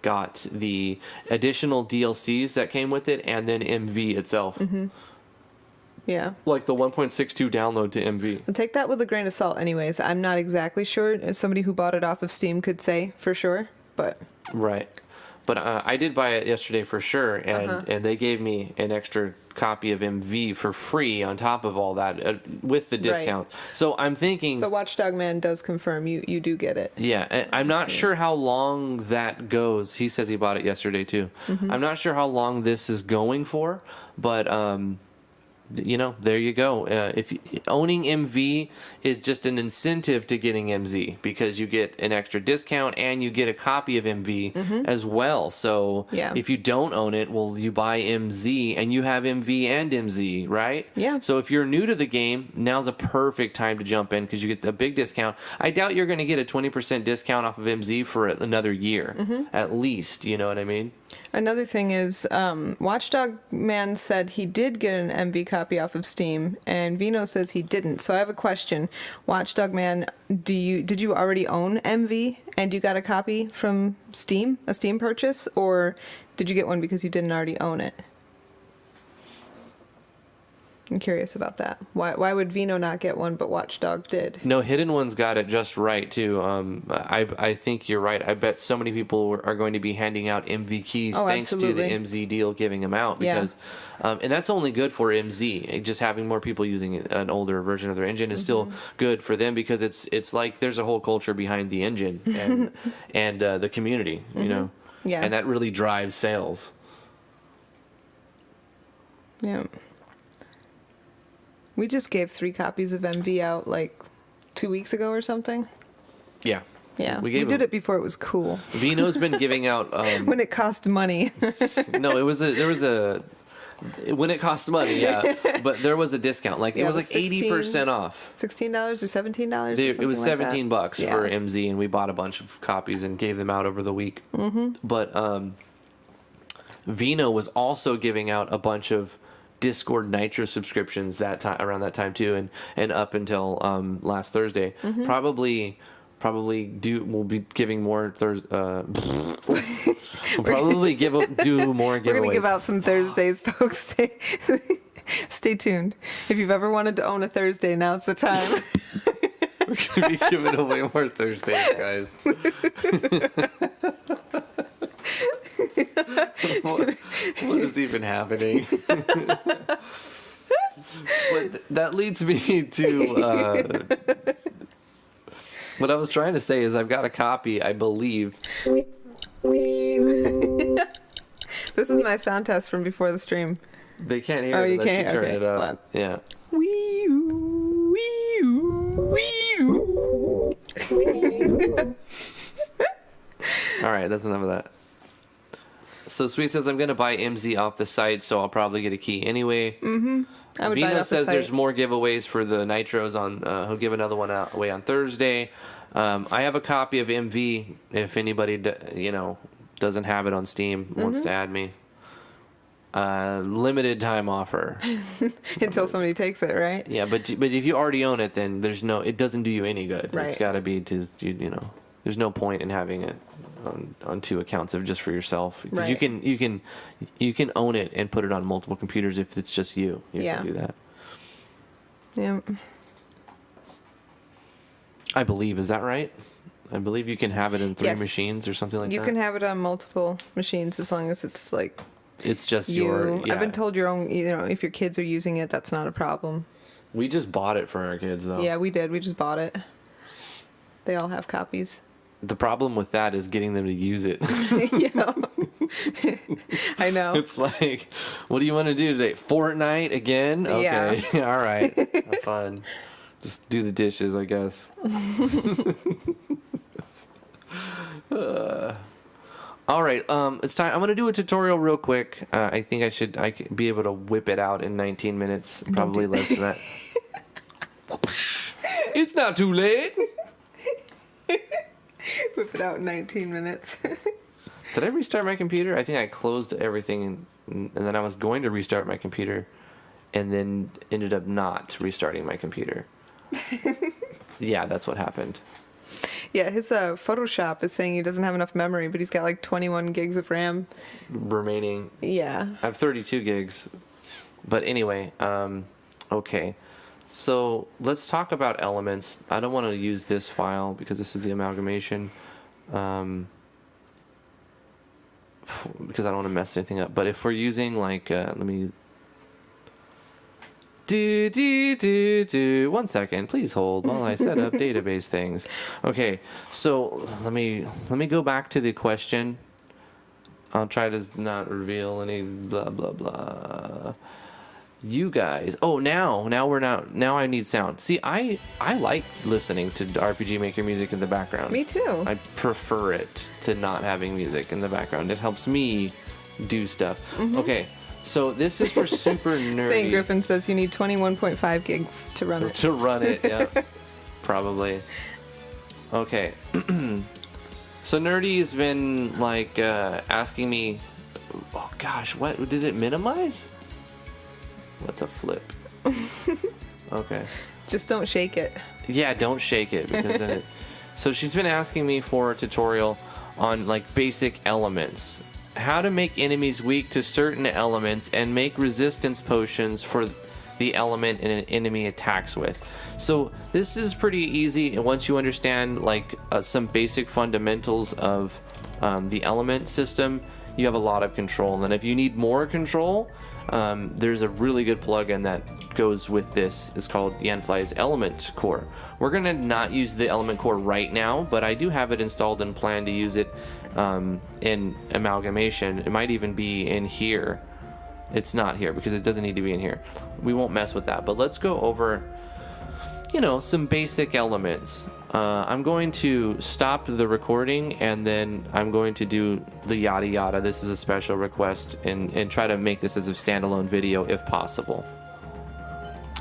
got the additional DLCs that came with it, and then MV itself. Yeah. Like the 1.62 download to MV. And take that with a grain of salt anyways. I'm not exactly sure. Somebody who bought it off of Steam could say for sure, but... Right. But I did buy it yesterday for sure, and they gave me an extra copy of MV for free on top of all that with the discount. Right. So I'm thinking... So Watchdog Man does confirm you do get it. Yeah, I'm not sure how long that goes. He says he bought it yesterday too. I'm not sure how long this is going for, but... there you go. Owning MV is just an incentive to getting MZ, because you get an extra discount and you get a copy of MV as well. So if you don't own it, well, you buy MZ and you have MV and MZ, right? Yeah. So if you're new to the game, now's a perfect time to jump in, because you get the big discount. I doubt you're going to get a 20% discount off of MZ for another year, at least. You know what I mean? Another thing is, Watchdog Man said he did get an MV copy off of Steam, and Vino says he didn't. So I have a question. Watchdog Man, did you already own MV and you got a copy from Steam, a Steam purchase, or did you get one because you didn't already own it? I'm curious about that. Why would Vino not get one, but Watchdog did? No, Hidden One's got it just right too. I think you're right. I bet so many people are going to be handing out MV keys thanks absolutely. to the MZ deal giving them out because, and that's only good for MZ. Just having more people using an older version of their engine is still good for them because it's like there's a whole culture behind the engine and the community, you know, and that really drives sales. Yeah. We just gave 3 copies of MV out like 2 weeks ago or something. Yeah. Yeah. We did it before it was cool. Vino's been giving out when it cost money. No, when it cost money, yeah. But there was a discount. Like it was like 80% off. $16 or $17? It was $17 like for MZ, and we bought a bunch of copies and gave them out over the week. But Vino was also giving out a bunch of Discord Nitro subscriptions around that time too, and up until last Thursday. Probably we'll be giving more we'll probably do more giveaways. We're gonna give out some Thursdays, folks. Stay tuned. If you've ever wanted to own a Thursday, now's the time. We're gonna be giving away more Thursdays, guys. What is even happening? But that leads me to what I was trying to say is I've got a copy, I believe. This is my sound test from before the stream. They can't hear it you unless can't? you turn Okay. it up. What? Yeah. All right, that's enough of that. So Sweet says I'm gonna buy MZ off the site, so I'll probably get a key anyway. I would buy it Vino off the says site. there's more giveaways for the Nitros on. He'll give another one away on Thursday. I have a copy of MV. If anybody doesn't have it on Steam, wants to add me. Limited time offer until somebody takes it, right? Yeah, but if you already own it, then it doesn't do you any good. Right. It's got to be there's no point in having it on 2 accounts of just for yourself. Right. You can own it and put it on multiple computers if it's just you. You can do that. Yeah. I believe, is that right? I believe you can have it in 3 Yes. machines or something like that. You can have it on multiple machines as long as it's like It's just you. Yeah. I've been told your own. If your kids are using it, that's not a problem. We just bought it for our kids though. Yeah, we did. We just bought it. They all have copies. The problem with that is getting them to use it. Yeah. I know. It's like, what do you want to do today? Fortnite again? Okay. Yeah. All right. Have fun. Just do the dishes, I guess. All right. It's time. I'm going to do a tutorial real quick. I think I could be able to whip it out in 19 minutes. Probably less than that. It's not too late. Whip it out in 19 minutes. Did I restart my computer? I think I closed everything and then I was going to restart my computer and then ended up not restarting my computer. Yeah, that's what happened. Yeah, his Photoshop is saying he doesn't have enough memory, but he's got like 21 gigs of RAM. Remaining. Yeah. I have 32 gigs. But anyway, okay. So let's talk about elements. I don't want to use this file because this is the amalgamation. Because I don't want to mess anything up. But if we're using like, let me... 1 second, please hold while I set up database things. Okay, so let me go back to the question. I'll try to not reveal any blah blah blah. You guys, now I need sound. See, I like listening to RPG Maker music in the background. Me too. I prefer it to not having music in the background. It helps me do stuff. Okay. So this is for super nerdy. St. Griffin says you need 21.5 gigs to run it. To run it, yeah. Probably. Okay. So Nerdy has been like asking me Oh gosh, what did it minimize? What the flip? Okay. Just don't shake it. Yeah, don't shake it because then it. So she's been asking me for a tutorial on like basic elements, how to make enemies weak to certain elements and make resistance potions for the element an enemy attacks with. So this is pretty easy, and once you understand like some basic fundamentals of the element system, you have a lot of control. And if you need more control, there's a really good plugin that goes with this. It's called Yanfly's Element Core. We're gonna not use the Element Core right now, but I do have it installed and plan to use it in Amalgamation. It might even be in here. It's not here because it doesn't need to be in here. We won't mess with that, but let's go over, you know, some basic elements. I'm going to stop the recording and then I'm going to do the yada yada. This is a special request, and try to make this as a standalone video if possible.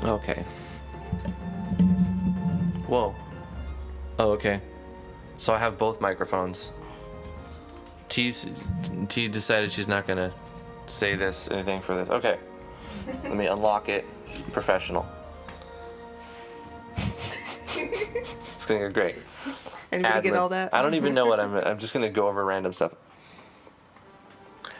Okay. Whoa. Oh, okay. So I have both microphones. T decided she's not gonna say anything for this. Okay. Let me unlock it. Professional. It's gonna go great. Anybody get all that? I don't even know what I'm just gonna go over random stuff.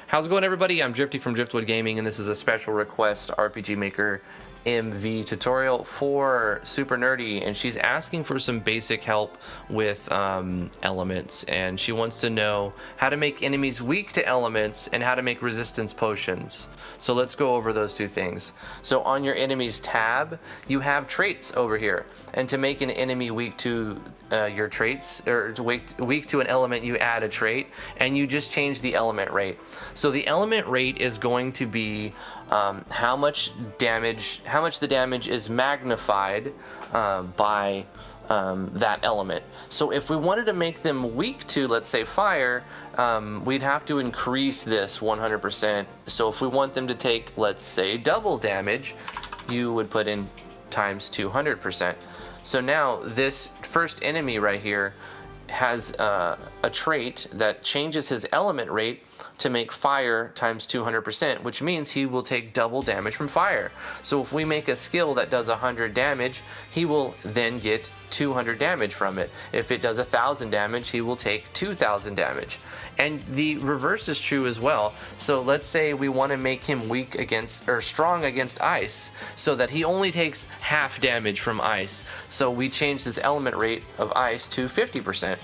How's it going, everybody? I'm Drifty from Driftwood Gaming, and this is a special request RPG Maker MV tutorial for Super Nerdy, and she's asking for some basic help with elements, and she wants to know how to make enemies weak to elements and how to make resistance potions. So let's go over those two things. So on your enemies tab, you have traits over here, and to make an enemy weak to your traits, or to weak to an element, you add a trait, and you just change the element rate. So the element rate is going to be how much the damage is magnified by that element. So if we wanted to make them weak to, let's say, fire, we'd have to increase this 100%. So if we want them to take, let's say, double damage, you would put in times 200%. So now this first enemy right here has a trait that changes his element rate to make fire times 200%, which means he will take double damage from fire. So if we make a skill that does 100 damage, he will then get 200 damage from it. If it does 1,000 damage, he will take 2,000 damage. And the reverse is true as well. So let's say we want to make him weak against, or strong against ice, so that he only takes half damage from ice. So we change this element rate of ice to 50%.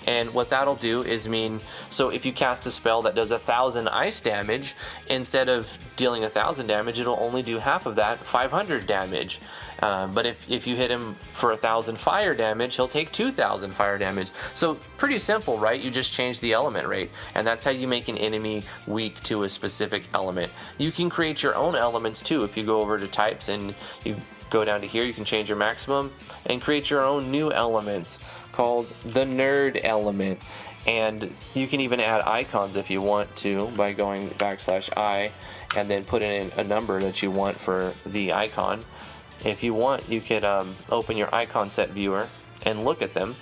And what that'll do is mean, so if you cast a spell that does 1,000 ice damage, instead of dealing 1,000 damage, it'll only do half of that, 500 damage. But if you hit him for 1,000 fire damage, he'll take 2,000 fire damage. So pretty simple, right? You just change the element rate, and that's how you make an enemy weak to a specific element. You can create your own elements too. If you go over to types and you go down to here, you can change your maximum and create your own new elements called the nerd element. And you can even add icons if you want to by going /I and then put in a number that you want for the icon. If you want, you could open your icon set viewer and look at them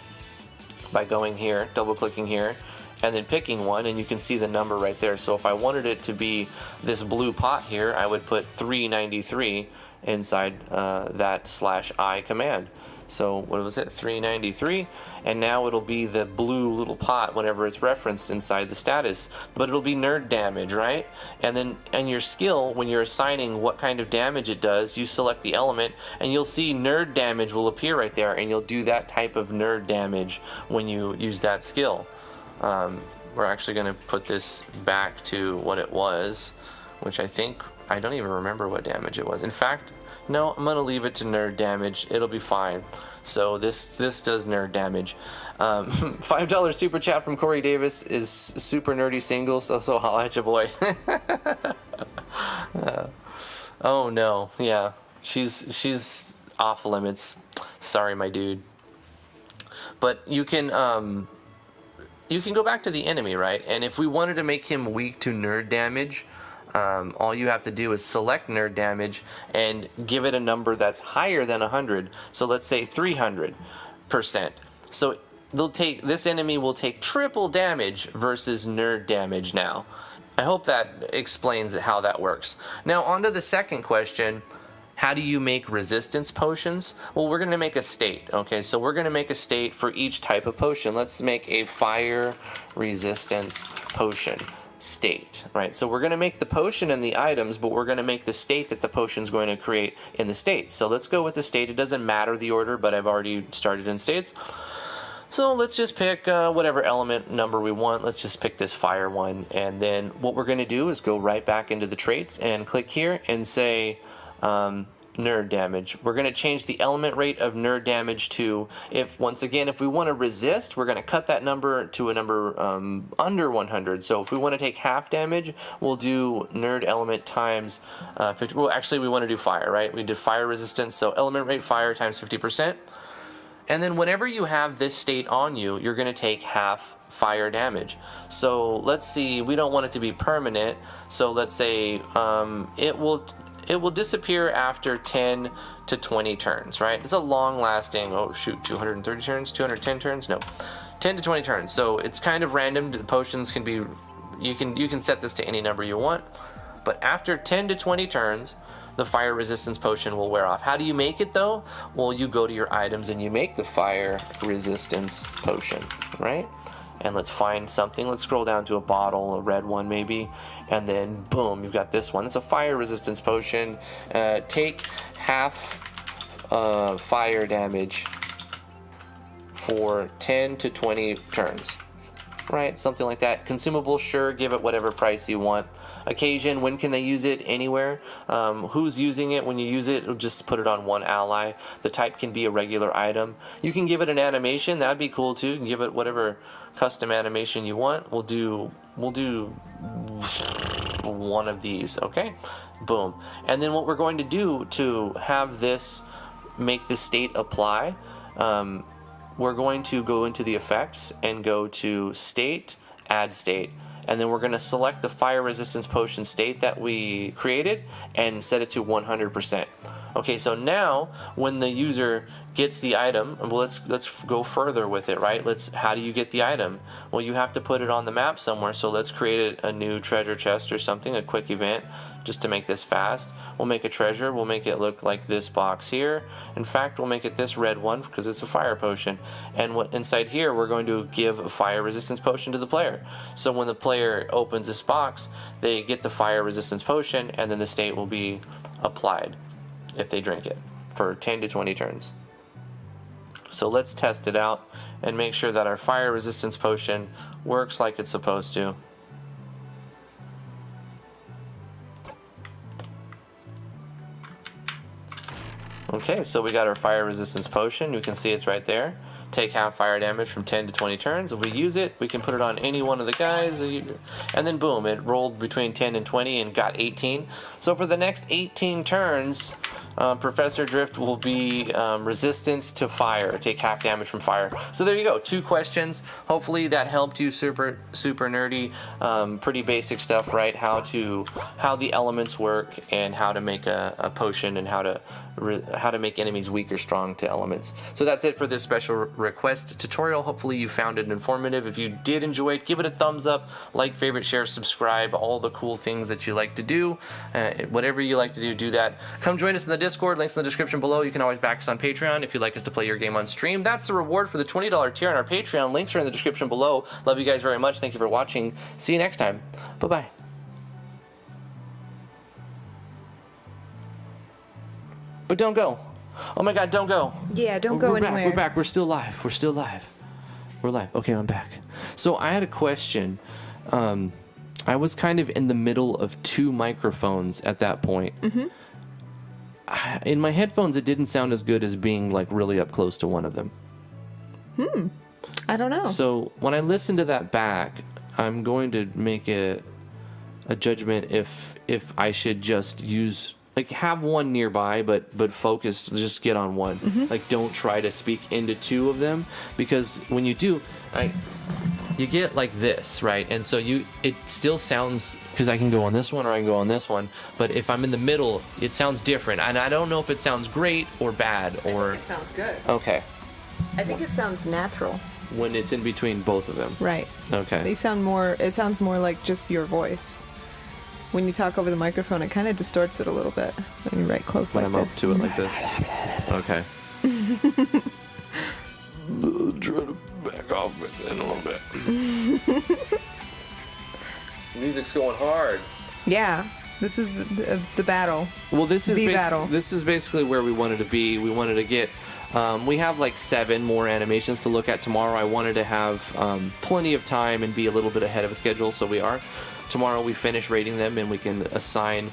by going here, double clicking here, and then picking one, and you can see the number right there. So if I wanted it to be this blue pot here, I would put 393 inside that /I command. So what was it, 393, and now it'll be the blue little pot whenever it's referenced inside the status, but it'll be nerd damage, right? And then in your skill, when you're assigning what kind of damage it does, you select the element, and you'll see nerd damage will appear right there, and you'll do that type of nerd damage when you use that skill. We're actually going to put this back to what it was, which I don't even remember what damage it was. In fact, no, I'm going to leave it to nerd damage. It'll be fine. So this does nerd damage. $5 super chat from Corey Davis is super nerdy single, so holla at your boy. Oh no, yeah. She's off limits. Sorry, my dude. But you can go back to the enemy, right? And if we wanted to make him weak to nerd damage, all you have to do is select nerd damage and give it a number that's higher than 100. So let's say 300%. So this enemy will take triple damage versus nerd damage now. I hope that explains how that works. Now, on to the second question. How do you make resistance potions? Well, we're going to make a state, okay? So we're going to make a state for each type of potion. Let's make a fire resistance potion state, right? So we're going to make the potion and the items, but we're going to make the state that the potion's going to create in the state. So let's go with the state. It doesn't matter the order, but I've already started in states. So let's just pick whatever element number we want. Let's just pick this fire one. And then what we're going to do is go right back into the traits and click here and say nerd damage. We're going to change the element rate of nerd damage to, once again, if we want to resist, we're going to cut that number to a number under 100. So if we want to take half damage, we'll do nerd element times 50. Well, actually, we want to do fire, right? We did fire resistance. So element rate fire times 50%. And then whenever you have this state on you, you're going to take half fire damage. So let's see, we don't want it to be permanent. So let's say it will disappear after 10 to 20 turns, right? It's a long lasting, 230 turns, 210 turns? No, 10 to 20 turns. So it's kind of random. The potions can be, you can set this to any number you want. But after 10 to 20 turns, the fire resistance potion will wear off. How do you make it though? Well, you go to your items and you make the fire resistance potion, right? And let's find something. Let's scroll down to a bottle, a red one maybe, and then boom, you've got this one. It's a fire resistance potion. Take half fire damage for 10 to 20 turns, right? Something like that. Consumable, sure, give it whatever price you want. Occasion, when can they use it? Anywhere. Who's using it? When you use it, just put it on one ally. The type can be a regular item. You can give it an animation. That'd be cool too. You can give it whatever custom animation you want. We'll do one of these, okay? Boom. And then what we're going to do to have this make the state apply, we're going to go into the effects and go to state, add state. And then we're going to select the fire resistance potion state that we created and set it to 100%. Okay, so now when the user gets the item, well, let's go further with it, right? How do you get the item? Well, you have to put it on the map somewhere. So let's create a new treasure chest or something, a quick event, just to make this fast. We'll make a treasure. We'll make it look like this box here. In fact, we'll make it this red one because it's a fire potion. And inside here, we're going to give a fire resistance potion to the player. So when the player opens this box, they get the fire resistance potion, and then the state will be applied if they drink it for 10 to 20 turns. So let's test it out and make sure that our fire resistance potion works like it's supposed to. Okay, so we got our fire resistance potion. You can see it's right there. Take half fire damage from 10 to 20 turns. If we use it, we can put it on any one of the guys, and then boom, it rolled between 10 and 20 and got 18. So for the next 18 turns, Professor Drift will be resistance to fire. Take half damage from fire. So there you go. 2 questions. Hopefully that helped you. Super nerdy, pretty basic stuff, right? How the elements work and how to make a potion and how to make enemies weak or strong to elements. So that's it for this special request tutorial. Hopefully you found it informative. If you did enjoy it, give it a thumbs up, like, favorite, share, subscribe, all the cool things that you like to do. Whatever you like to do, do that. Come join us in the Discord, links in the description below. You can always back us on Patreon if you'd like us to play your game on stream. That's the reward for the $20 tier on our Patreon. Links are in the description below. Love you guys very much. Thank you for watching. See you next time. Bye-bye. But don't go. Oh my God, don't go. Yeah, don't go anywhere. We're back. We're still live. We're live. Okay, I'm back. So I had a question. I was kind of in the middle of 2 microphones at that point. Mm-hmm. In my headphones, it didn't sound as good as being like really up close to one of them. I don't know. So when I listen to that back, I'm going to make a judgment if I should just use, like, have one nearby, but focus, just get on one. Mm-hmm. Like, don't try to speak into 2 of them, because when you do, you get like this, right? And so it still sounds, because I can go on this one or I can go on this one, but if I'm in the middle, it sounds different. And I don't know if it sounds great or bad or... I think it sounds good. Okay. I think it sounds natural. when it's in between both of them. Right. Okay. They sound more. It sounds more like just your voice. When you talk over the microphone, it kind of distorts it a little bit. When you write close When like I'm this. up to it like this. Okay. Try to back off it in a little bit. Music's going hard. Yeah. This is the battle. Well, this is battle. This is basically where we wanted to be. We wanted to get. We have like 7 more animations to look at tomorrow. I wanted to have plenty of time and be a little bit ahead of a schedule, so we are. Tomorrow we finish rating them and we can assign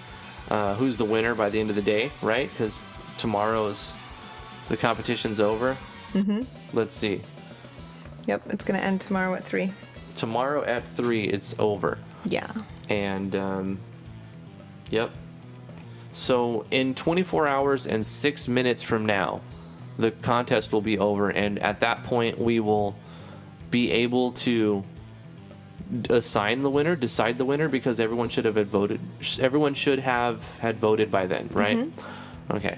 who's the winner by the end of the day, right? Because tomorrow's the competition's over. Mm-hmm. Let's see. Yep, it's gonna end tomorrow at 3. Tomorrow at 3, it's over. Yeah. And yep. So in 24 hours and 6 minutes from now, the contest will be over, and at that point we will be able to assign the winner, decide the winner, because everyone should have had voted. Everyone should have had voted by then, right? Mm-hmm. Okay.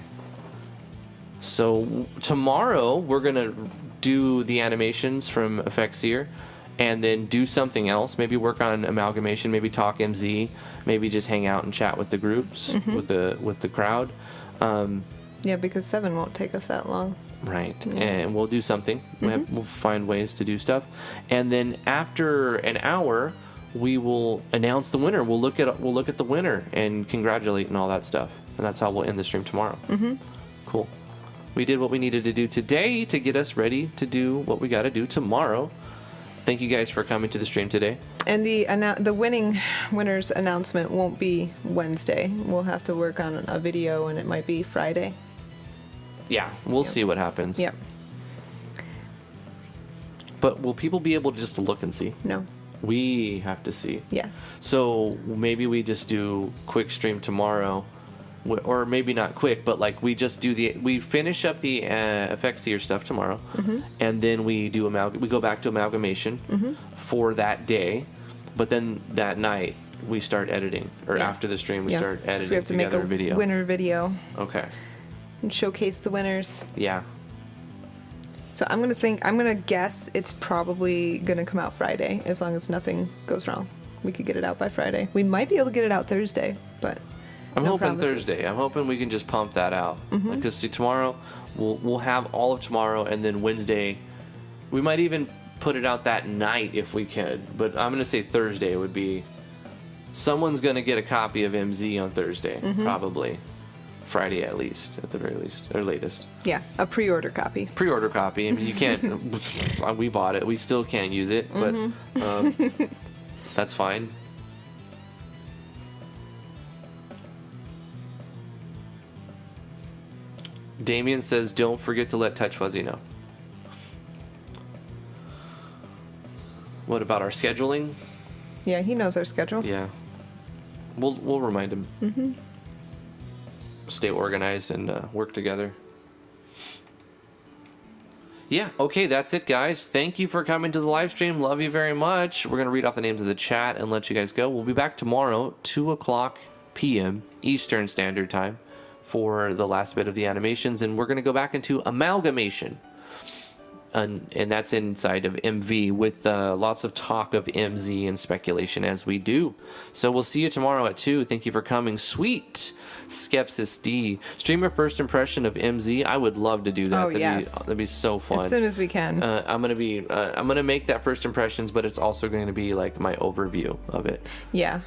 So tomorrow we're gonna do the animations from Elfkisser, and then do something else. Maybe work on amalgamation. Maybe talk MZ. Maybe just hang out and chat with the groups, mm-hmm. with the crowd. Yeah, because 7 won't take us that long. Right, and we'll do something. Mm-hmm. We'll find ways to do stuff, and then after an hour, we will announce the winner. We'll look at the winner and congratulate and all that stuff, and that's how we'll end the stream tomorrow. Mm-hmm. Cool. We did what we needed to do today to get us ready to do what we got to do tomorrow. Thank you guys for coming to the stream today. And the winner's announcement won't be Wednesday. We'll have to work on a video, and it might be Friday. Yeah, we'll see what happens. Yep. But will people be able just to look and see? No. We have to see. Yes. So maybe we just do quick stream tomorrow, or maybe not quick, but like we just do we finish up the Elfkisser stuff tomorrow, mm-hmm. and then we do we go back to amalgamation mm-hmm. for that day, but then that night we start editing, or after the stream we start editing. So we have to make a video. Winner video. Okay. And showcase the winners. Yeah. So I'm gonna guess it's probably gonna come out Friday, as long as nothing goes wrong. We could get it out by Friday. We might be able to get it out Thursday, but I'm hoping promises. Thursday. I'm hoping we can just pump that out. Mm-hmm. Because see, tomorrow we'll have all of tomorrow, and then Wednesday we might even put it out that night if we could. But I'm gonna say Thursday would be. Someone's gonna get a copy of MZ on Thursday, mm-hmm. probably. Friday at least, at the very least, or latest. Yeah, a pre-order copy. Pre-order copy. I mean, you can't. We bought it. We still can't use it, but mm-hmm. That's fine. Damien says, "Don't forget to let Touch Fuzzy know." What about our scheduling? Yeah, he knows our schedule. Yeah, we'll remind him. Mm-hmm. Stay organized and work together. Yeah, okay, that's it, guys. Thank you for coming to the live stream. Love you very much. We're going to read off the names of the chat and let you guys go. We'll be back tomorrow, 2 o'clock p.m. Eastern Standard Time for the last bit of the animations, and we're going to go back into amalgamation. And that's inside of MV with lots of talk of MZ and speculation as we do. So we'll see you tomorrow at 2. Thank you for coming. Sweet Skepsis D. Stream your first impression of MZ. I would love to do that. Oh, yes. That'd be so fun. As soon as we can. I'm gonna make that first impressions, but it's also going to be like my overview of it. Yeah.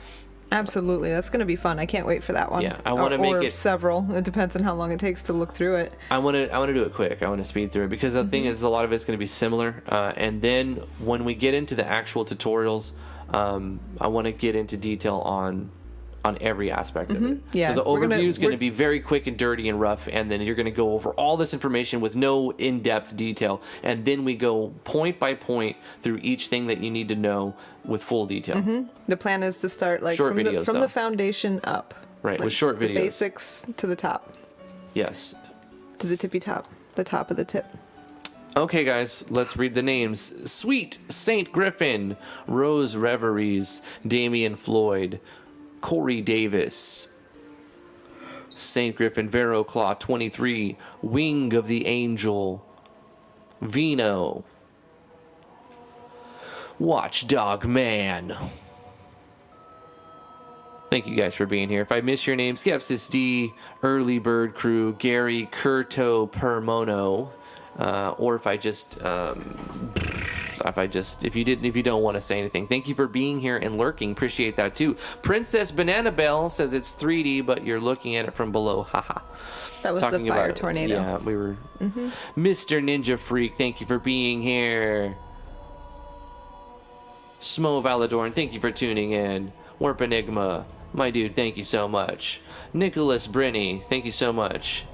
Absolutely. That's going to be fun. I can't wait for that one. Yeah, I want to make it several. It depends on how long it takes to look through it. I want to do it quick. I want to speed through it because the thing is a lot of it's going to be similar. And then when we get into the actual tutorials, I want to get into detail on every aspect of it. Yeah. So the overview is going to be very quick and dirty and rough, and then you're going to go over all this information with no in-depth detail, and then we go point by point through each thing that you need to know with full detail. The plan is to start like Short from videos, the foundation up. Right, like with short videos. The basics to the top. Yes. To the tippy top. The top of the tip. Okay, guys, let's read the names. Sweet Saint Griffin, Rose Reveries, Damian Floyd, Corey Davis, Saint Griffin, Vero Claw 23, Wing of the Angel, Vino, Watchdog Man. Thank you guys for being here. If I miss your name, Skepsis D, Early Bird Crew, Gary, Curto Permono, or if you don't want to say anything, thank you for being here and lurking. Appreciate that too. Princess Banana Bell says it's 3D, but you're looking at it from below. Haha. That was the fire tornado. Yeah, we were. Mr. Ninja Freak, thank you for being here. Smo Valadorn, thank you for tuning in. Warp Enigma, my dude, thank you so much. Nicholas Brinny, thank you so much.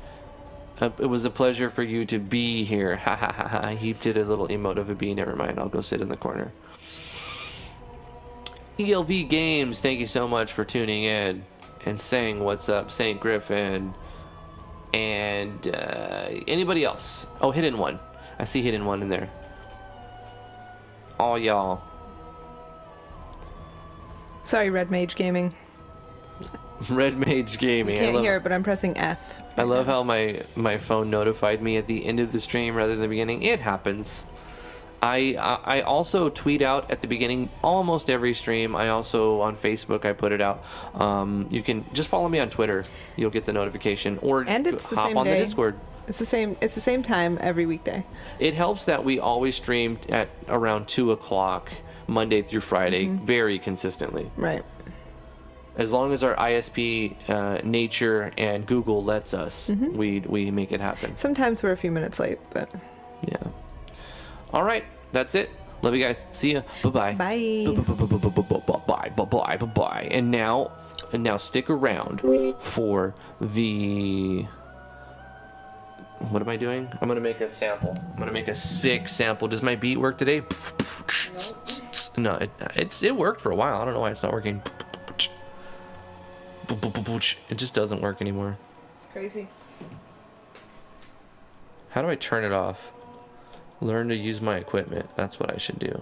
It was a pleasure for you to be here. Ha ha ha ha. He did a little emote of a bee. Never mind. I'll go sit in the corner. ELV Games, thank you so much for tuning in and saying what's up. St. Griffin. And anybody else? Oh, Hidden One. I see Hidden One in there. All y'all. Sorry, Red Mage Gaming. Red Mage Gaming. You can't hear it, but I'm pressing F. I love how my phone notified me at the end of the stream rather than the beginning. It happens. I also tweet out at the beginning almost every stream. I also on Facebook I put it out. You can just follow me on Twitter. You'll get the notification, or and it's the hop same on day. the Discord. It's the same time every weekday. It helps that we always stream at around 2:00 Monday through Friday, very consistently. Right. As long as our ISP, Nature, and Google lets us, we make it happen. Sometimes we're a few minutes late, but... Yeah. All right. That's it. Love you guys. See ya. Bye-bye. Bye. Bye-bye. Bye-bye. Bye-bye. And now stick around for the... What am I doing? I'm going to make a sample. I'm going to make a sick sample. Does my beat work today? No, it worked for a while. I don't know why it's not working. It just doesn't work anymore. It's crazy. How do I turn it off? Learn to use my equipment. That's what I should do.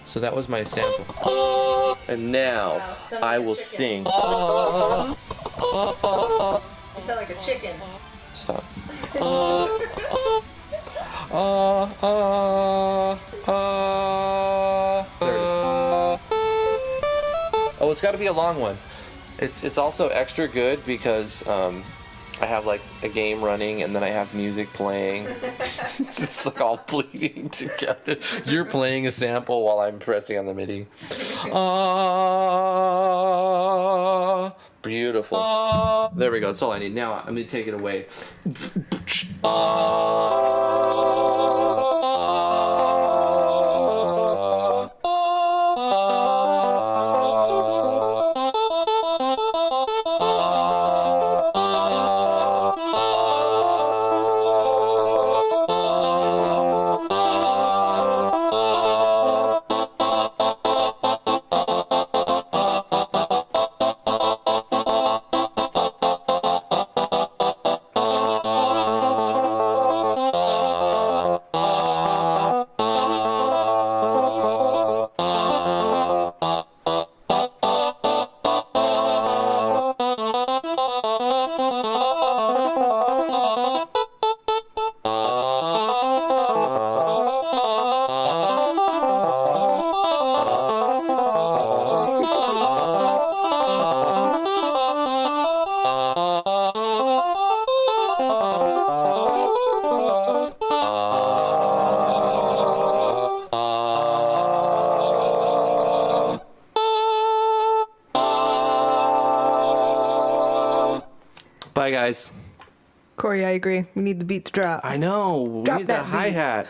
So that was my sample. And now I will sing. You sound like a chicken. Stop. There it is. Oh, it's got to be a long one. It's also extra good because I have like a game running and then I have music playing. It's like all bleeding together. You're playing a sample while I'm pressing on the MIDI. Beautiful. There we go. That's all I need. Now I'm going to take it away. Bye, guys. Corey, I agree. We need the beat to drop. I know. We Drop need the that beat. hi-hat.